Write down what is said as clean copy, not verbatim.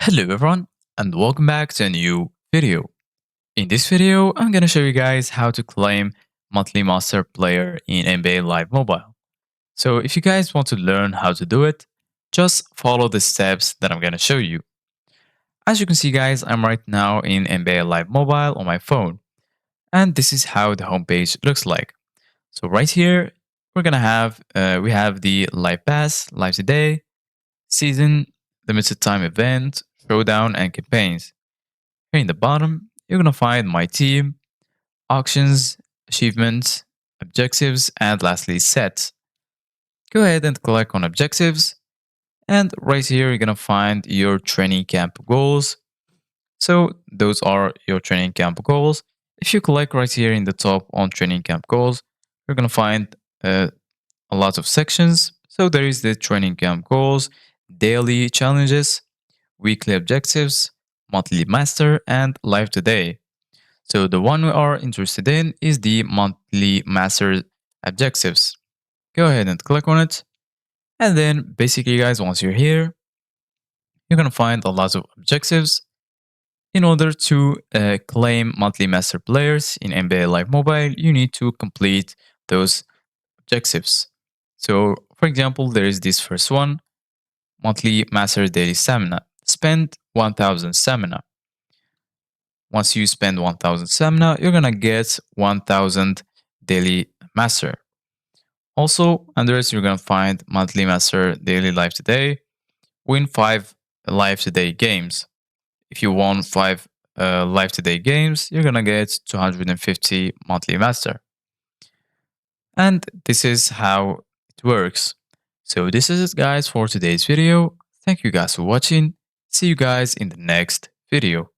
Hello everyone and welcome back to a new video. In this video, I'm gonna show you guys how to claim monthly master player in NBA Live Mobile. So if you guys want to learn how to do it, just follow the steps that I'm gonna show you. As you can see guys, I'm right now in NBA Live Mobile on my phone. And this is how the homepage looks like. So right here, we have the Live Pass, Live Today, Season, Limited Time Event, Showdown, and Campaigns. Here in the bottom, you're going to find My Team, Auctions, Achievements, Objectives, and lastly, Sets. Go ahead and click on Objectives. And right here, you're going to find your training camp goals. So those are your training camp goals. If you click right here in the top on training camp goals, you're going to find a lot of sections. So there is the training camp goals, daily challenges, weekly objectives, monthly master, and live today. So the one we are interested in is the monthly master objectives. Go ahead and click on it. And then basically guys, once you're here, you're going to find a lot of objectives. In order to claim monthly master players in NBA Live Mobile, you need to complete those objectives. So for example, there is this first one, monthly master daily stamina. Spend 1000 stamina. Once you spend 1000 stamina, you're gonna get 1000 daily master. Also, under it, you're gonna find monthly master daily live today. Win 5 live today games. If you won 5 live today games, you're gonna get 250 monthly master. And this is how it works. So this is it guys for today's video. Thank you guys for watching. See you guys in the next video.